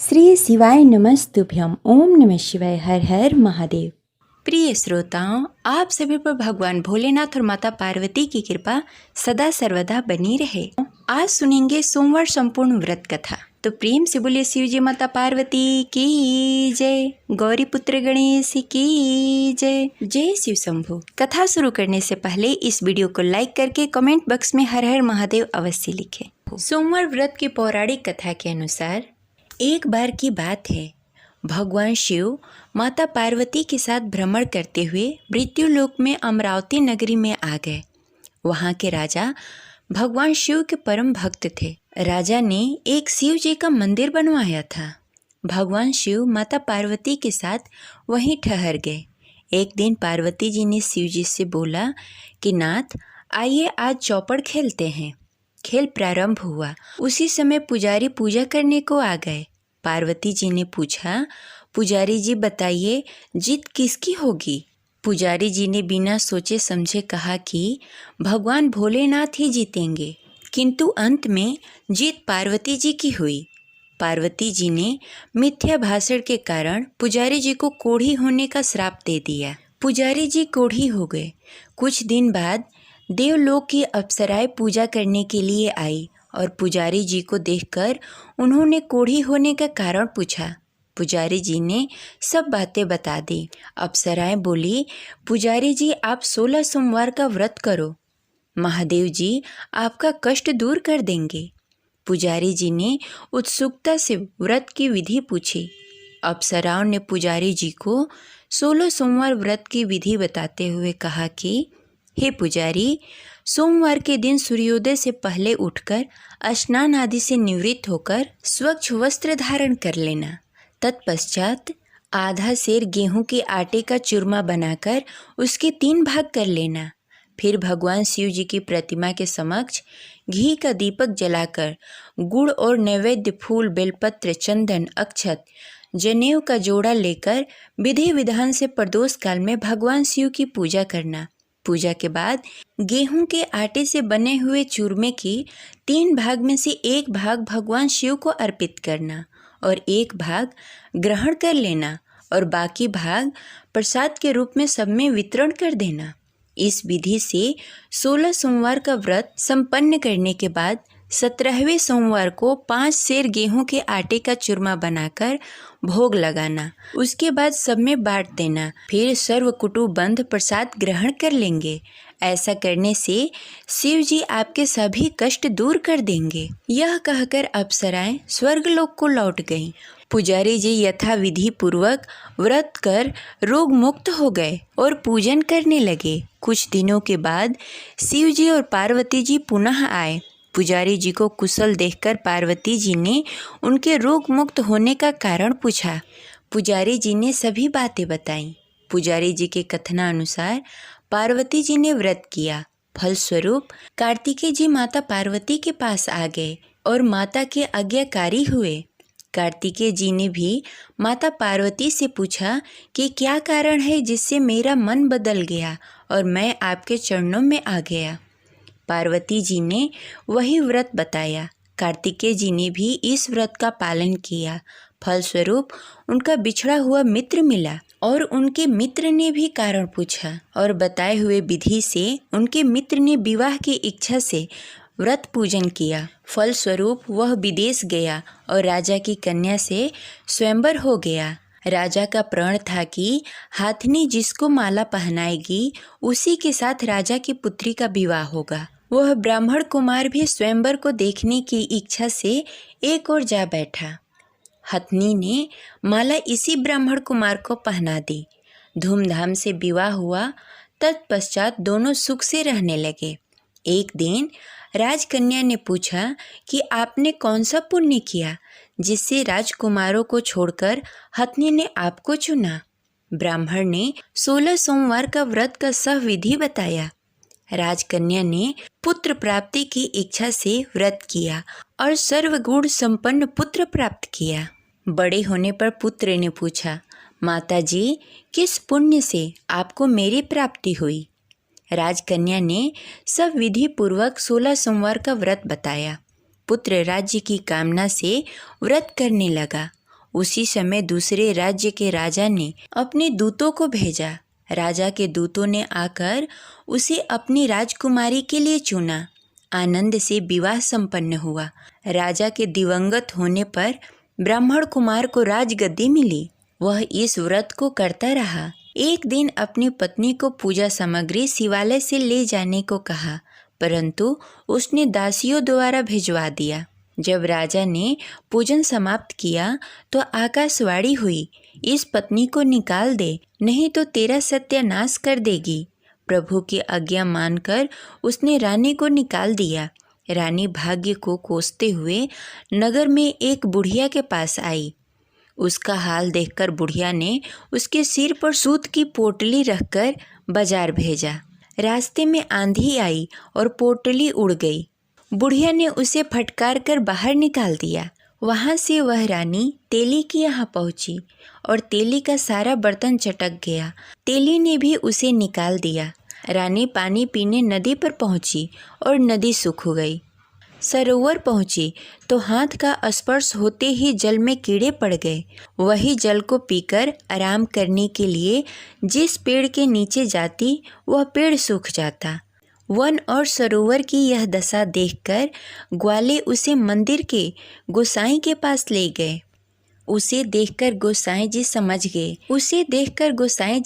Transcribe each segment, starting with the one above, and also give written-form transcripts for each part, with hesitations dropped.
श्री शिवाय नमस्तुभ्यम। ओम नमः शिवाय। हर हर महादेव। प्रिय श्रोताओं, आप सभी पर भगवान भोलेनाथ और माता पार्वती की कृपा सदा सर्वदा बनी रहे। आज सुनेंगे सोमवार संपूर्ण व्रत कथा। तो प्रेम से बोलिए शिव जी माता पार्वती की जय, गौरी पुत्र गणेश की जय, जय शिव शंभु। कथा शुरू करने से पहले इस वीडियो को लाइक करके कमेंट बॉक्स में हर हर महादेव अवश्य लिखें। सोमवार व्रत की पौराणिक कथा के अनुसार एक बार की बात है, भगवान शिव माता पार्वती के साथ भ्रमण करते हुए मृत्युलोक में अमरावती नगरी में आ गए। वहाँ के राजा भगवान शिव के परम भक्त थे। राजा ने एक शिव जी का मंदिर बनवाया था। भगवान शिव माता पार्वती के साथ वहीं ठहर गए। एक दिन पार्वती जी ने शिव जी से बोला कि नाथ, आइए आज चौपड़ खेलते हैं। खेल प्रारंभ हुआ। उसी समय पुजारी पूजा करने को आ गए। पार्वती जी ने पूछा, पुजारी जी बताइए जीत किसकी होगी? पुजारी जी ने बिना सोचे समझे कहा कि भगवान भोलेनाथ ही जीतेंगे। किंतु अंत में जीत पार्वती जी की हुई। पार्वती जी ने मिथ्या भाषण के कारण पुजारी जी को कोढ़ी होने का श्राप दे दिया। पुजारी जी कोढ़ी हो गए। कुछ दिन बाद देवलोक की अप्सराएं पूजा करने के लिए आई और पुजारी जी को देखकर उन्होंने कोढ़ी होने का कारण पूछा। पुजारी जी ने सब बातें बता दी। अप्सराएं बोली, पुजारी जी आप 16 सोमवार का व्रत करो, महादेव जी आपका कष्ट दूर कर देंगे। पुजारी जी ने उत्सुकता से व्रत की विधि पूछी। अप्सराओं ने पुजारी जी को 16 सोमवार व्रत की विधि बताते हुए कहा कि हे पुजारी, सोमवार के दिन सूर्योदय से पहले उठकर स्नान आदि से निवृत्त होकर स्वच्छ वस्त्र धारण कर लेना। तत्पश्चात आधा सेर गेहूं के आटे का चूरमा बनाकर उसके 3 भाग कर लेना। फिर भगवान शिव जी की प्रतिमा के समक्ष घी का दीपक जलाकर गुड़ और नैवेद्य फूल, बेलपत्र, चंदन, अक्षत, जनेऊ का जोड़ा लेकर विधि विधान से प्रदोष काल में भगवान शिव की पूजा करना। पूजा के बाद गेहूं के आटे से बने हुए चूरमे की 3 भाग में से 1 भाग भगवान शिव को अर्पित करना और 1 भाग ग्रहण कर लेना और बाकी भाग प्रसाद के रूप में सब में वितरण कर देना। इस विधि से 16 सोमवार का व्रत संपन्न करने के बाद 17वें सोमवार को 5 सेर गेहूं के आटे का चूरमा बनाकर भोग लगाना। उसके बाद सब में बांट देना। फिर सर्व कुटुंबबंध प्रसाद ग्रहण कर लेंगे। ऐसा करने से शिव जी आपके सभी कष्ट दूर कर देंगे। यह कहकर अप्सराएं स्वर्गलोक को लौट गईं। पुजारी जी यथा विधि पूर्वक व्रत कर रोग मुक्त हो गए और पूजन करने लगे। कुछ दिनों के बाद शिव जी और पार्वती जी पुनः आए। पुजारी जी को कुशल देखकर पार्वती जी ने उनके रोग मुक्त होने का कारण पूछा। पुजारी जी ने सभी बातें बताईं। पुजारी जी के कथनानुसार पार्वती जी ने व्रत किया। फलस्वरूप कार्तिकेय जी माता पार्वती के पास आ गए और माता के आज्ञाकारी हुए। कार्तिकेय जी ने भी माता पार्वती से पूछा कि क्या कारण है जिससे मेरा मन बदल गया और मैं आपके चरणों में आ गया। पार्वती जी ने वही व्रत बताया। कार्तिकेय जी ने भी इस व्रत का पालन किया। फलस्वरूप उनका बिछड़ा हुआ मित्र मिला और उनके मित्र ने भी कारण पूछा और बताए हुए विधि से उनके मित्र ने विवाह की इच्छा से व्रत पूजन किया। फलस्वरूप वह विदेश गया और राजा की कन्या से स्वयंवर हो गया। राजा का प्रण था कि हाथनी जिसको माला पहनाएगी उसी के साथ राजा की पुत्री का विवाह होगा। वह ब्राह्मण कुमार भी स्वयंवर को देखने की इच्छा से एक ओर जा बैठा। हथनी ने माला इसी ब्राह्मण कुमार को पहना दी। धूमधाम से विवाह हुआ। तत्पश्चात दोनों सुख से रहने लगे। एक दिन राजकन्या ने पूछा कि आपने कौन सा पुण्य किया जिससे राजकुमारों को छोड़कर हथनी ने आपको चुना? ब्राह्मण ने 16 सोमवार का व्रत का सब विधि बताया। राजकन्या ने पुत्र प्राप्ति की इच्छा से व्रत किया और सर्वगुण संपन्न पुत्र प्राप्त किया। बड़े होने पर पुत्र ने पूछा, माताजी किस पुण्य से आपको मेरी प्राप्ति हुई? राजकन्या ने सब विधि पूर्वक 16 सोमवार का व्रत बताया। पुत्र राज्य की कामना से व्रत करने लगा उसी समय दूसरे राज्य के राजा ने अपने दूतों को भेजा। राजा के दूतों ने आकर उसे अपनी राजकुमारी के लिए चुना। आनंद से विवाह संपन्न हुआ। राजा के दिवंगत होने पर ब्राह्मण कुमार को राजगद्दी मिली। वह इस व्रत को करता रहा। एक दिन अपनी पत्नी को पूजा सामग्री शिवालय से ले जाने को कहा, परंतु उसने दासियों द्वारा भिजवा दिया। जब राजा ने पूजन समाप्त किया तो आकाशवाणी हुई, इस पत्नी को निकाल दे, नहीं तो तेरा सत्यानाश कर देगी। प्रभु की आज्ञा मानकर उसने रानी को निकाल दिया। रानी भाग्य को कोसते हुए नगर में एक बुढ़िया के पास आई। उसका हाल देखकर बुढ़िया ने उसके सिर पर सूत की पोटली रखकर बाजार भेजा। रास्ते में आंधी आई और पोटली उड़ गई। बुढ़िया ने उसे फटकार कर बाहर निकाल दिया। वहाँ से वह रानी तेली के यहाँ पहुँची और तेली का सारा बर्तन चटक गया। तेली ने भी उसे निकाल दिया। रानी पानी पीने नदी पर पहुँची और नदी सूख गई। सरोवर पहुँची तो हाथ का स्पर्श होते ही जल में कीड़े पड़ गए। वही जल को पीकर आराम करने के लिए जिस पेड़ के नीचे जाती वह पेड़ सूख जाता। वन और सरोवर की यह दशा देखकर ग्वाले उसे मंदिर के गोसाई के पास ले गए। उसे देखकर गोसाई जी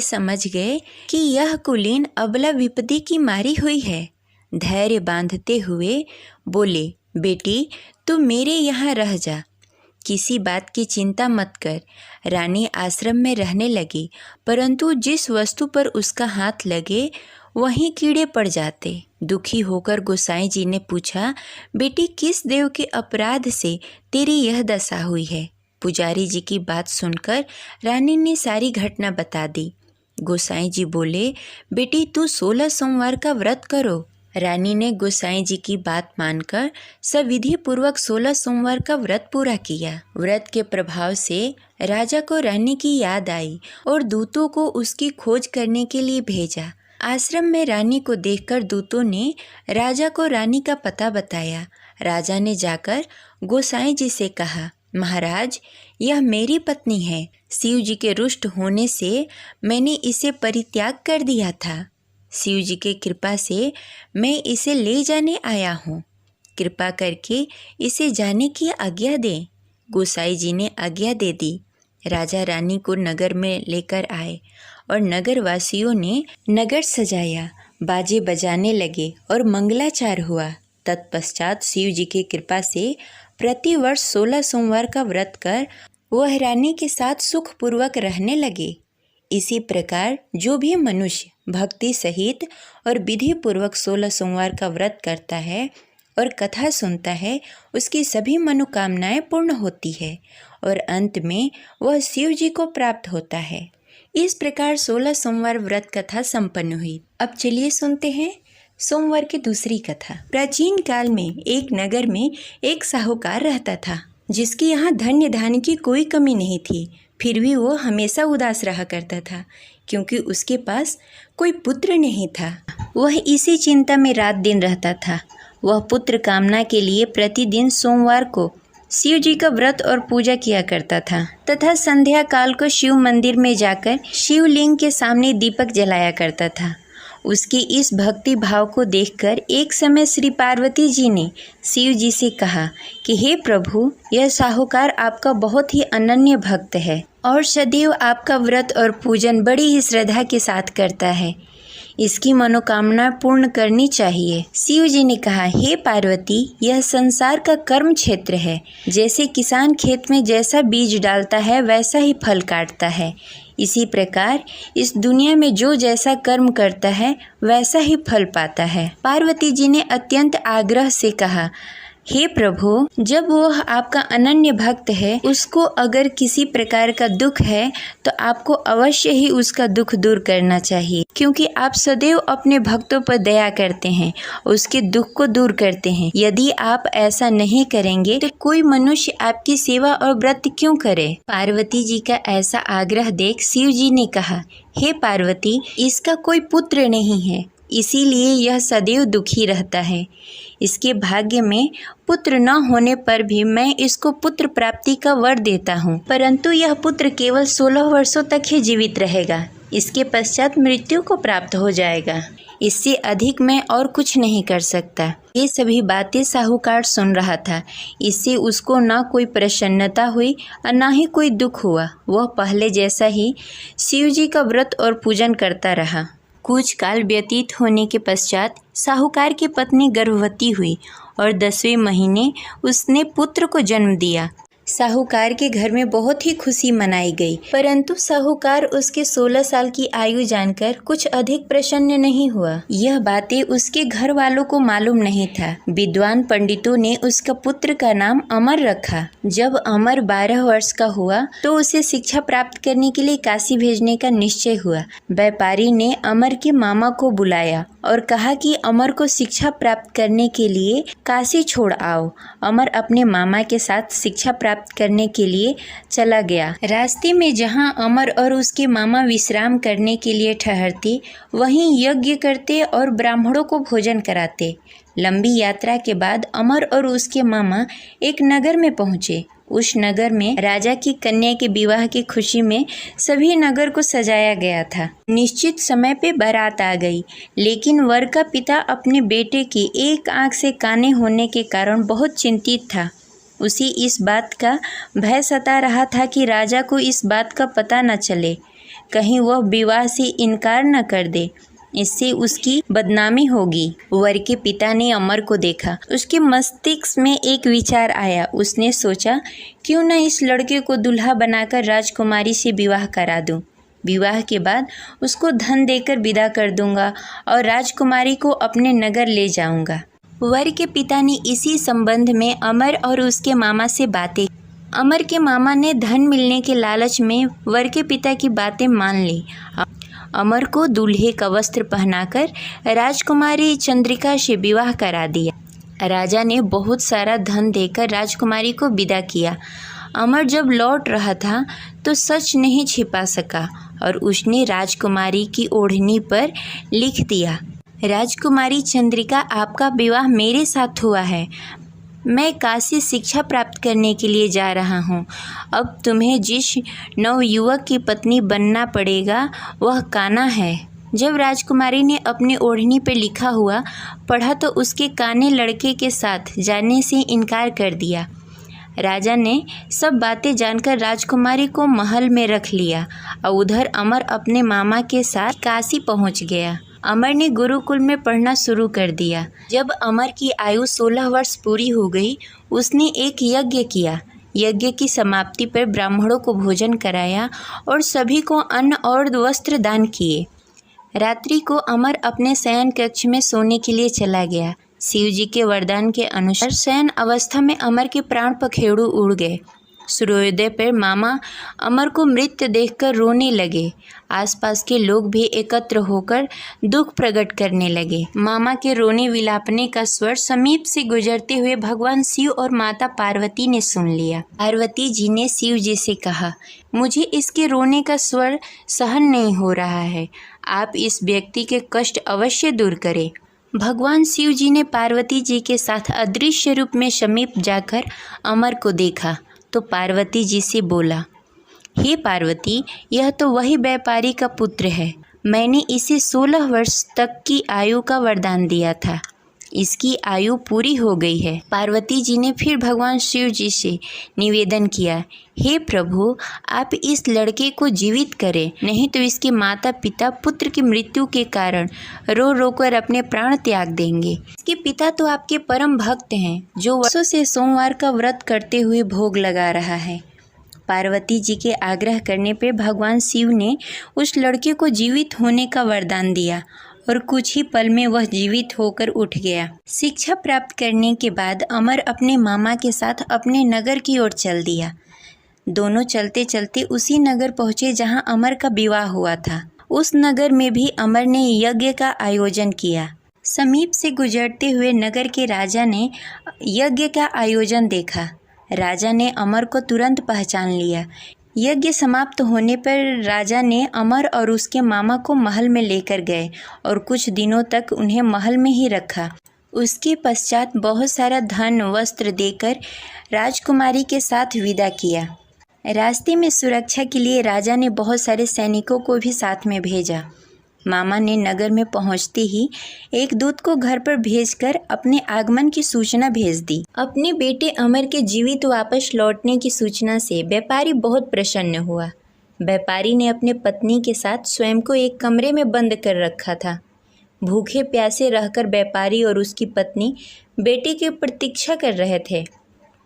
समझ गए कि यह कुलीन अबला विपत्ति की मारी हुई है। धैर्य बांधते हुए बोले, बेटी तू मेरे यहाँ रह जा, किसी बात की चिंता मत कर। रानी आश्रम में रहने लगी, परंतु जिस वस्तु पर उसका हाथ लगे वहीं कीड़े पड़ जाते। दुखी होकर गोसाई जी ने पूछा, बेटी किस देव के अपराध से तेरी यह दशा हुई है? पुजारी जी की बात सुनकर रानी ने सारी घटना बता दी। गोसाई जी बोले, बेटी तू 16 सोमवार का व्रत करो। रानी ने गोसाई जी की बात मानकर सविधि पूर्वक 16 सोमवार का व्रत पूरा किया। व्रत के प्रभाव से राजा को रानी की याद आई और दूतों को उसकी खोज करने के लिए भेजा। आश्रम में रानी को देखकर दूतों ने राजा को रानी का पता बताया। राजा ने जाकर गोसाई जी से कहा, महाराज यह मेरी पत्नी है। शिव जी के रुष्ट होने से मैंने इसे परित्याग कर दिया था। शिव जी के कृपा से मैं इसे ले जाने आया हूँ। कृपा करके इसे जाने की आज्ञा दें। गोसाई जी ने आज्ञा दे दी। राजा रानी को नगर में लेकर आए और नगर वासियों ने नगर सजाया, बाजे बजाने लगे और मंगलाचार हुआ। तत्पश्चात शिव जी की कृपा से प्रतिवर्ष 16 सोमवार का व्रत कर वह रानी के साथ सुखपूर्वक रहने लगे। इसी प्रकार जो भी मनुष्य भक्ति सहित और विधि पूर्वक 16 सोमवार का व्रत करता है और कथा सुनता है, उसकी सभी मनोकामनाएं पूर्ण होती है और अंत में वह शिव जी को प्राप्त होता है। इस प्रकार 16 सोमवार व्रत कथा संपन्न हुई। अब चलिए सुनते हैं सोमवार की दूसरी कथा। प्राचीन काल में एक नगर में एक साहूकार रहता था, जिसके यहाँ धन्य धान्य की कोई कमी नहीं थी। फिर भी वो हमेशा उदास रहा करता था, क्योंकि उसके पास कोई पुत्र नहीं था। वह इसी चिंता में रात दिन रहता था। वह पुत्र कामना के लिए प्रतिदिन सोमवार को शिव जी का व्रत और पूजा किया करता था तथा संध्या काल को शिव मंदिर में जाकर शिवलिंग के सामने दीपक जलाया करता था। उसके इस भक्ति भाव को देखकर एक समय श्री पार्वती जी ने शिव जी से कहा कि हे प्रभु, यह साहूकार आपका बहुत ही अनन्य भक्त है और सदैव आपका व्रत और पूजन बड़ी ही श्रद्धा के साथ करता है। इसकी मनोकामना पूर्ण करनी चाहिए। शिव जी ने कहा, हे पार्वती, यह संसार का कर्म क्षेत्र है। जैसे किसान खेत में जैसा बीज डालता है वैसा ही फल काटता है, इसी प्रकार इस दुनिया में जो जैसा कर्म करता है वैसा ही फल पाता है। पार्वती जी ने अत्यंत आग्रह से कहा, हे प्रभु, जब वह आपका अनन्य भक्त है, उसको अगर किसी प्रकार का दुख है तो आपको अवश्य ही उसका दुख दूर करना चाहिए, क्योंकि आप सदैव अपने भक्तों पर दया करते हैं, उसके दुख को दूर करते हैं। यदि आप ऐसा नहीं करेंगे तो कोई मनुष्य आपकी सेवा और व्रत क्यों करे? पार्वती जी का ऐसा आग्रह देख शिव जी ने कहा, हे पार्वती, इसका कोई पुत्र नहीं है, इसीलिए यह सदैव दुखी रहता है। इसके भाग्य में पुत्र न होने पर भी मैं इसको पुत्र प्राप्ति का वर देता हूँ, परंतु यह पुत्र केवल 16 वर्षों तक ही जीवित रहेगा। इसके पश्चात मृत्यु को प्राप्त हो जाएगा। इससे अधिक मैं और कुछ नहीं कर सकता। ये सभी बातें साहूकार सुन रहा था। इससे उसको ना कोई प्रसन्नता हुई और ना ही कोई दुख हुआ। वह पहले जैसा ही शिव जी का व्रत और पूजन करता रहा। कुछ काल व्यतीत होने के पश्चात साहूकार की पत्नी गर्भवती हुई और 10वें महीने उसने पुत्र को जन्म दिया। साहूकार के घर में बहुत ही खुशी मनाई गई, परंतु साहूकार उसके 16 साल की आयु जानकर कुछ अधिक प्रसन्न नहीं हुआ। यह बातें उसके घर वालों को मालूम नहीं था। विद्वान पंडितों ने उसका पुत्र का नाम अमर रखा। जब अमर 12 वर्ष का हुआ तो उसे शिक्षा प्राप्त करने के लिए काशी भेजने का निश्चय हुआ। व्यापारी ने अमर के मामा को बुलाया और कहा कि अमर को शिक्षा प्राप्त करने के लिए काशी छोड़ आओ। अमर अपने मामा के साथ शिक्षा प्राप्त करने के लिए चला गया। रास्ते में जहां अमर और उसके मामा विश्राम करने के लिए ठहरते, वहीं यज्ञ करते और ब्राह्मणों को भोजन कराते। लंबी यात्रा के बाद अमर और उसके मामा एक नगर में पहुंचे। उस नगर में राजा की कन्या के विवाह की खुशी में सभी नगर को सजाया गया था। निश्चित समय पे बारात आ गई, लेकिन वर का पिता अपने बेटे की एक आंख से काने होने के कारण बहुत चिंतित था। उसे इस बात का भय सता रहा था कि राजा को इस बात का पता न चले, कहीं वह विवाह से इनकार न कर दे, इससे उसकी बदनामी होगी। वर के पिता ने अमर को देखा। उसके मस्तिष्क में एक विचार आया। उसने सोचा, क्यों न इस लड़के को दुल्हा बनाकर राजकुमारी से विवाह करा दूं। विवाह के बाद उसको धन देकर विदा कर दूंगा और राजकुमारी को अपने नगर ले जाऊंगा। वर के पिता ने इसी संबंध में अमर और उसके मामा से बातें। अमर के मामा ने धन मिलने के लालच में वर के पिता की बातें मान ली। अमर को दूल्हे का वस्त्र पहनाकर राजकुमारी चंद्रिका से विवाह करा दिया। राजा ने बहुत सारा धन देकर राजकुमारी को विदा किया। अमर जब लौट रहा था तो सच नहीं छिपा सका और उसने राजकुमारी की ओढ़नी पर लिख दिया, राजकुमारी चंद्रिका, आपका विवाह मेरे साथ हुआ है। मैं काशी शिक्षा प्राप्त करने के लिए जा रहा हूँ। अब तुम्हें जिस नवयुवक की पत्नी बनना पड़ेगा वह काना है। जब राजकुमारी ने अपनी ओढ़नी पर लिखा हुआ पढ़ा तो उसके काने लड़के के साथ जाने से इनकार कर दिया। राजा ने सब बातें जानकर राजकुमारी को महल में रख लिया और उधर अमर अपने मामा के साथ काशी पहुँच गया। अमर ने गुरुकुल में पढ़ना शुरू कर दिया। जब अमर की आयु 16 वर्ष पूरी हो गई, उसने एक यज्ञ किया। यज्ञ की समाप्ति पर ब्राह्मणों को भोजन कराया और सभी को अन्न और वस्त्र दान किए। रात्रि को अमर अपने शयन कक्ष में सोने के लिए चला गया। शिव जी के वरदान के अनुसार शयन अवस्था में अमर के प्राण पखेरु उड़ गए। सूर्योदय पर मामा अमर को मृत देखकर रोने लगे। आसपास के लोग भी एकत्र होकर दुख प्रकट करने लगे। मामा के रोने विलापने का स्वर समीप से गुजरते हुए भगवान शिव और माता पार्वती ने सुन लिया। पार्वती जी ने शिव जी से कहा, मुझे इसके रोने का स्वर सहन नहीं हो रहा है। आप इस व्यक्ति के कष्ट अवश्य दूर करें। भगवान शिव जी ने पार्वती जी के साथ अदृश्य रूप में समीप जाकर अमर को देखा तो पार्वती जी से बोला, हे पार्वती, यह तो वही व्यापारी का पुत्र है। मैंने इसे 16 वर्ष तक की आयु का वरदान दिया था। इसकी आयु पूरी हो गई है। पार्वती जी ने फिर भगवान शिव जी से निवेदन किया, हे प्रभु, आप इस लड़के को जीवित करें, नहीं तो इसके माता पिता पुत्र की मृत्यु के कारण रो रो कर अपने प्राण त्याग देंगे। इसके पिता तो आपके परम भक्त हैं, जो वर्षों से सोमवार का व्रत करते हुए भोग लगा रहा है। पार्वती जी के आग्रह करने पर भगवान शिव ने उस लड़के को जीवित होने का वरदान दिया और कुछ ही पल में वह जीवित होकर उठ गया। शिक्षा प्राप्त करने के बाद अमर अपने मामा के साथ अपने नगर की ओर चल दिया। दोनों चलते चलते उसी नगर पहुँचे जहाँ अमर का विवाह हुआ था। उस नगर में भी अमर ने यज्ञ का आयोजन किया। समीप से गुजरते हुए नगर के राजा ने यज्ञ का आयोजन देखा। राजा ने अमर को तुरंत पहचान लिया। यज्ञ समाप्त होने पर राजा ने अमर और उसके मामा को महल में लेकर गए और कुछ दिनों तक उन्हें महल में ही रखा। उसके पश्चात बहुत सारा धन वस्त्र देकर राजकुमारी के साथ विदा किया। रास्ते में सुरक्षा के लिए राजा ने बहुत सारे सैनिकों को भी साथ में भेजा। मामा ने नगर में पहुंचते ही एक दूत को घर पर भेजकर अपने आगमन की सूचना भेज दी। अपने बेटे अमर के जीवित वापस लौटने की सूचना से व्यापारी बहुत प्रसन्न हुआ। व्यापारी ने अपने पत्नी के साथ स्वयं को एक कमरे में बंद कर रखा था। भूखे प्यासे रहकर व्यापारी और उसकी पत्नी बेटे की प्रतीक्षा कर रहे थे।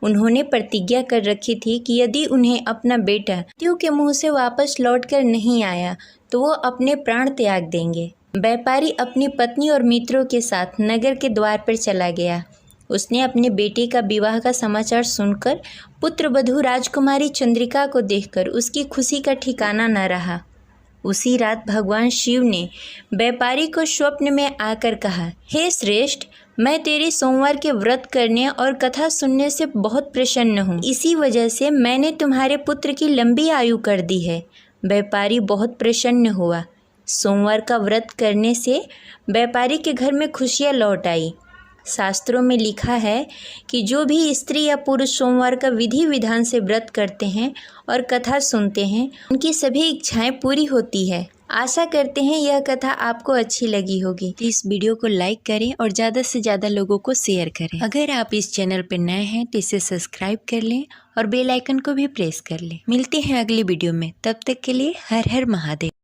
उन्होंने प्रतिज्ञा कर रखी थी कि यदि उन्हें अपना बेटा मृत्यु के मुंह से वापस लौटकर नहीं आया तो वो अपने प्राण त्याग देंगे। व्यापारी अपनी पत्नी और मित्रों के साथ नगर के द्वार पर चला गया। उसने अपने बेटे का विवाह का समाचार सुनकर पुत्रवधू राजकुमारी चंद्रिका को देखकर उसकी खुशी का ठिकाना न रहा। उसी रात भगवान शिव ने व्यापारी को स्वप्न में आकर कहा, हे श्रेष्ठ, मैं तेरे सोमवार के व्रत करने और कथा सुनने से बहुत प्रसन्न हूँ। इसी वजह से मैंने तुम्हारे पुत्र की लंबी आयु कर दी है। व्यापारी बहुत प्रसन्न हुआ। सोमवार का व्रत करने से व्यापारी के घर में खुशियाँ लौट आई। शास्त्रों में लिखा है कि जो भी स्त्री या पुरुष सोमवार का विधि विधान से व्रत करते हैं और कथा सुनते हैं, उनकी सभी इच्छाएं पूरी होती है। आशा करते हैं यह कथा आपको अच्छी लगी होगी। तो इस वीडियो को लाइक करें और ज़्यादा से ज़्यादा लोगों को शेयर करें। अगर आप इस चैनल पर नए हैं तो इसे सब्सक्राइब कर लें और बेल आइकन को भी प्रेस कर लें। मिलते हैं अगली वीडियो में, तब तक के लिए हर हर महादेव।